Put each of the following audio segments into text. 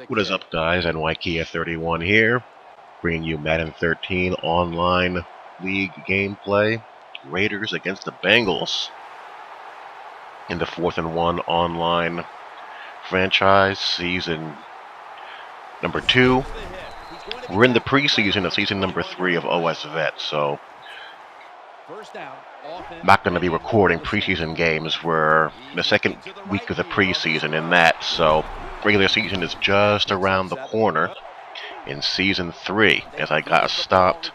What is up, guys? NYKia31 here, bringing you Madden 13 online league gameplay. Raiders against the Bengals in the 4th and 1 online franchise, season number 2. We're in the preseason of season number 3 of OS Vet, so I'm not going to be recording preseason games. We're in the second week of the preseason in that, so regular season is just around the corner in season 3 as I got stopped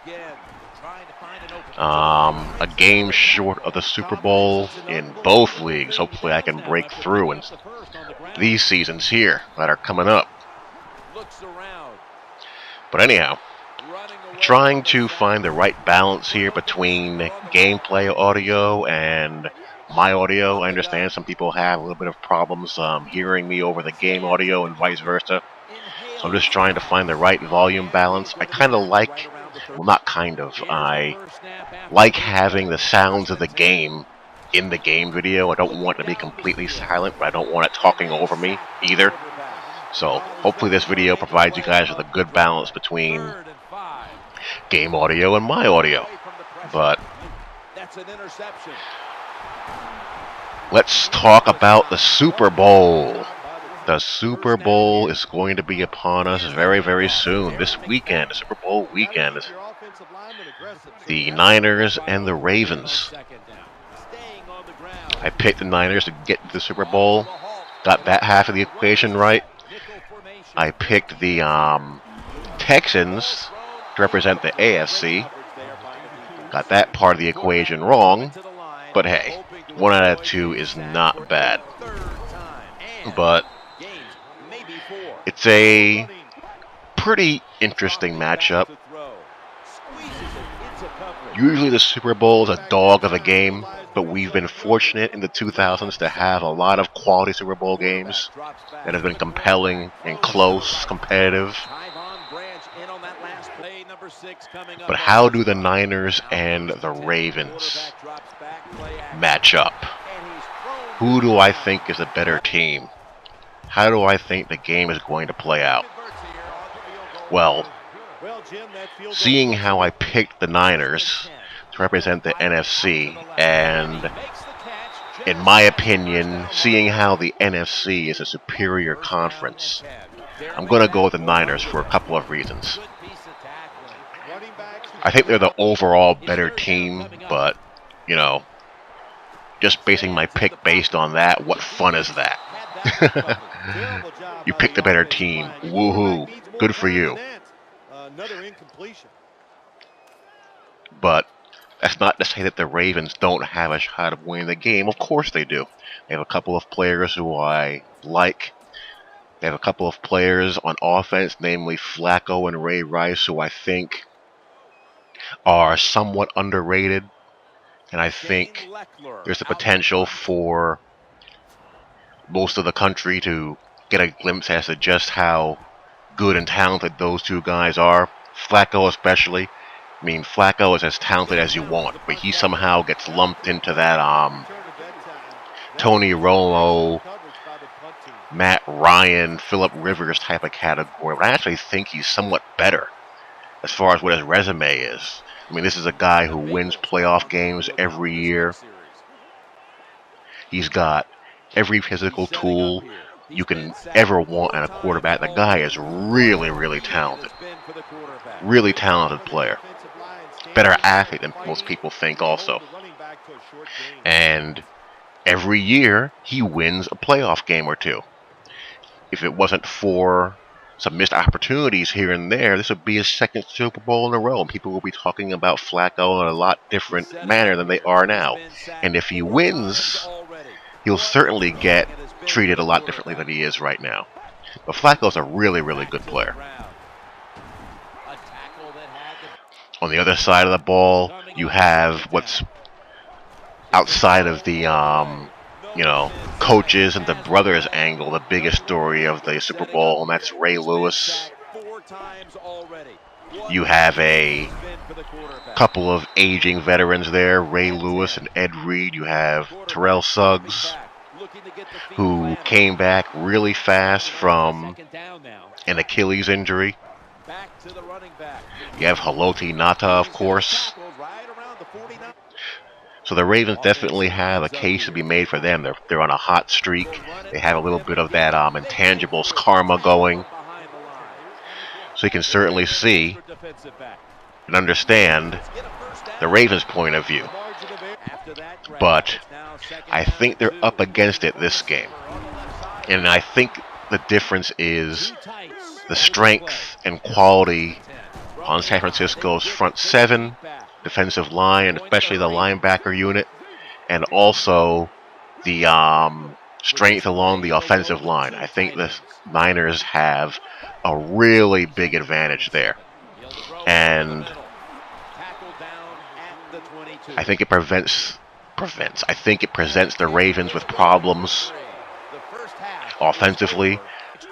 a game short of the Super Bowl in both leagues. Hopefully I can break through in these seasons here that are coming up. But anyhow, trying to find the right balance here between gameplay audio and my audio. I understand some people have a little bit of problems hearing me over the game audio and vice versa. So I'm just trying to find the right volume balance. I kind of like, well, not kind of, I like having the sounds of the game in the game video. I don't want it to be completely silent, but I don't want it talking over me either. So hopefully this video provides you guys with a good balance between game audio and my audio. But let's talk about the Super Bowl. The Super Bowl is going to be upon us very, very soon. This weekend, Super Bowl weekend. The Niners and the Ravens. I picked the Niners to get to the Super Bowl. Got that half of the equation right. I picked the Texans to represent the AFC. Got that part of the equation wrong. But hey, 1 out of 2 is not bad. But it's a pretty interesting matchup. Usually the Super Bowl is a dog of a game, but we've been fortunate in the 2000s to have a lot of quality Super Bowl games that have been compelling and close, competitive. But how do the Niners and the Ravens match up? Who do I think is a better team? How do I think the game is going to play out? Well, seeing how I picked the Niners to represent the NFC, and in my opinion, seeing how the NFC is a superior conference, I'm going to go with the Niners for a couple of reasons. I think they're the overall better team, but, you know, just basing my pick based on that, what fun is that? You picked a better team. Woohoo. Good for you. But that's not to say that the Ravens don't have a shot of winning the game. Of course they do. They have a couple of players who I like. They have a couple of players on offense, namely Flacco and Ray Rice, who I think are somewhat underrated. And I think there's the potential for most of the country to get a glimpse as to just how good and talented those two guys are. Flacco especially. I mean, Flacco is as talented as you want, but he somehow gets lumped into that Tony Romo, Matt Ryan, Phillip Rivers type of category. But I actually think he's somewhat better as far as what his resume is. I mean, this is a guy who wins playoff games every year. He's got every physical tool you can ever want in a quarterback. The guy is really, really talented. Really talented player. Better athlete than most people think also. And every year, he wins a playoff game or two. If it wasn't for some missed opportunities here and there, this would be his second Super Bowl in a row. And people will be talking about Flacco in a lot different manner than they are now. And if he wins, he'll certainly get treated a lot differently than he is right now. But Flacco's a really, really good player. On the other side of the ball, you have what's outside of the, coaches and the brothers angle, the biggest story of the Super Bowl, and that's Ray Lewis. You have a couple of aging veterans there, Ray Lewis and Ed Reed. You have Terrell Suggs. who came back really fast from an Achilles injury. You have Haloti Ngata, of course. So the Ravens definitely have a case to be made for them. They're on a hot streak. They have a little bit of that intangibles karma going. So you can certainly see and understand the Ravens' point of view. But I think they're up against it this game. And I think the difference is the strength and quality on San Francisco's front seven, defensive line, and especially the linebacker unit, and also the strength along the offensive line. I think the Niners have a really big advantage there. And I think it I think it presents the Ravens with problems offensively.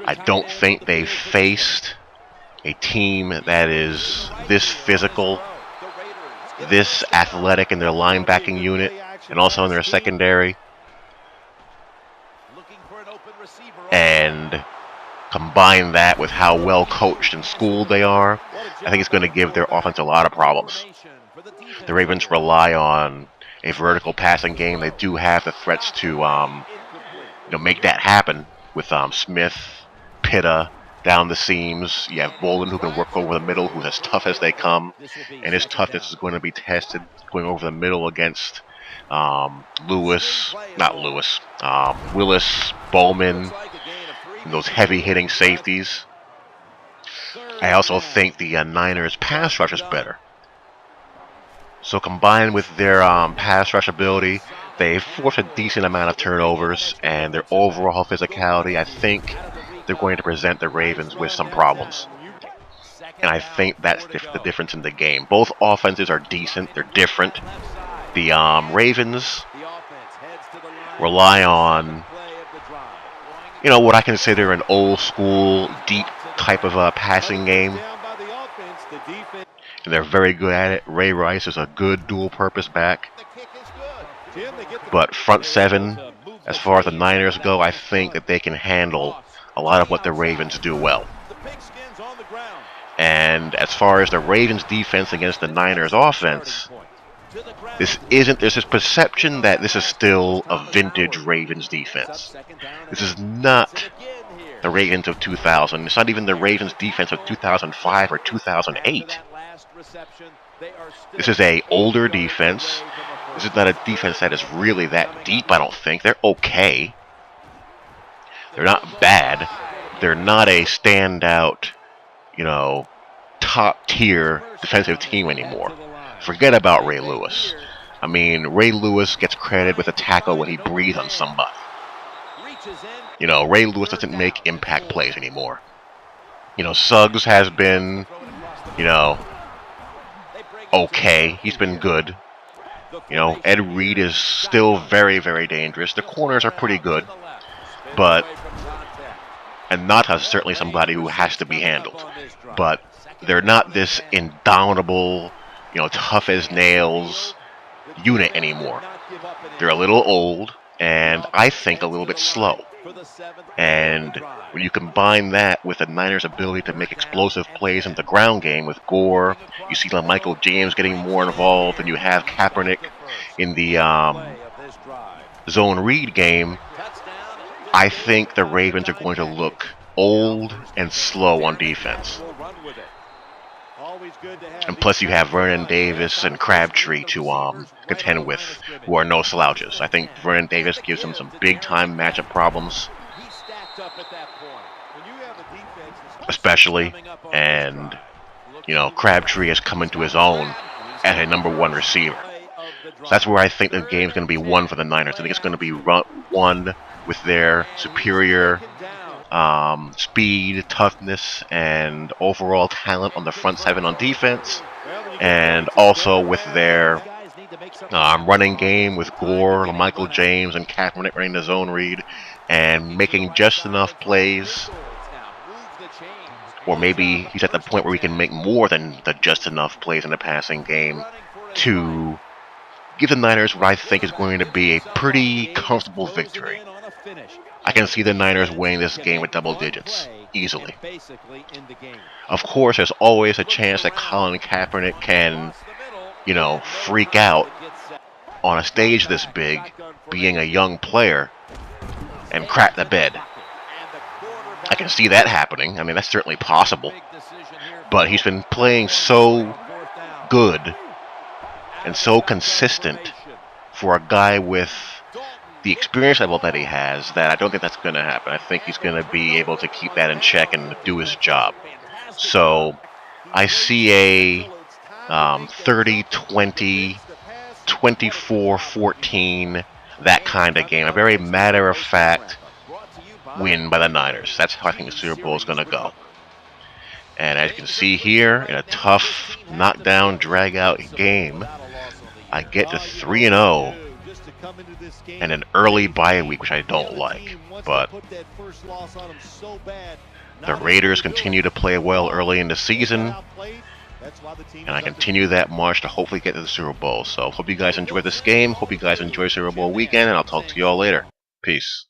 I don't think they've faced a team that is this physical, this athletic in their linebacking unit, and also in their secondary. And combine that with how well coached and schooled they are, I think it's going to give their offense a lot of problems. The Ravens rely on a vertical passing game. They do have the threats to make that happen with Smith, Pitta down the seams. You have Bolden, who can work over the middle, who's as tough as they come, and his toughness is going to be tested going over the middle against Willis, Bowman, and those heavy-hitting safeties. I also think the Niners' pass rush is better. So combined with their pass rush ability, they force a decent amount of turnovers, and their overall physicality, I think they're going to present the Ravens with some problems. And I think that's the difference in the game. Both offenses are decent. They're different. The Ravens rely on, what I consider an old school, deep type of passing game. And they're very good at it. Ray Rice is a good dual-purpose back. But front seven, as far as the Niners go, I think that they can handle a lot of what the Ravens do well. And as far as the Ravens' defense against the Niners' offense, there's this perception that this is still a vintage Ravens defense. This is not the Ravens of 2000. It's not even the Ravens defense of 2005 or 2008. This is a older defense. This is not a defense that is really that deep, I don't think. They're okay. They're not bad. They're not a standout, top-tier defensive team anymore. Forget about Ray Lewis. I mean, Ray Lewis gets credited with a tackle when he breathes on somebody. Ray Lewis doesn't make impact plays anymore. Suggs has been, okay. He's been good. Ed Reed is still very, very dangerous. The corners are pretty good. And Ngata's certainly somebody who has to be handled. But they're not this indomitable, tough as nails unit anymore. They're a little old, and I think a little bit slow. And when you combine that with the Niners' ability to make explosive plays in the ground game with Gore, you see Michael James getting more involved, and you have Kaepernick in the zone read game, I think the Ravens are going to look old and slow on defense. And plus you have Vernon Davis and Crabtree to contend with, who are no slouches. I think Vernon Davis gives them some big-time matchup problems, especially. And, Crabtree has come into his own as a #1 receiver. So that's where I think the game's going to be won for the Niners. I think it's going to be won with their superior speed, toughness, and overall talent on the front seven on defense, and also with their running game with Gore, Michael James, and Kaepernick running the zone read and making just enough plays, or maybe he's at the point where he can make more than the just enough plays in the passing game to give the Niners what I think is going to be a pretty comfortable victory. I can see the Niners winning this game with double digits, easily. Of course, there's always a chance that Colin Kaepernick can, you know, freak out on a stage this big, being a young player, and crap the bed. I can see that happening. I mean, that's certainly possible. But he's been playing so good and so consistent for a guy with the experience level that he has that I don't think that's going to happen. I think he's going to be able to keep that in check and do his job. So I see a 30-20, 24-14, that kind of game. A very matter-of-fact win by the Niners. That's how I think the Super Bowl is going to go. And as you can see here, in a tough knockdown, drag-out game, I get to 3-0 and an early bye week, which I don't like. But the Raiders continue to play well early in the season, and I continue that march to hopefully get to the Super Bowl. So hope you guys enjoy this game. Hope you guys enjoy Super Bowl weekend, and I'll talk to you all later. Peace.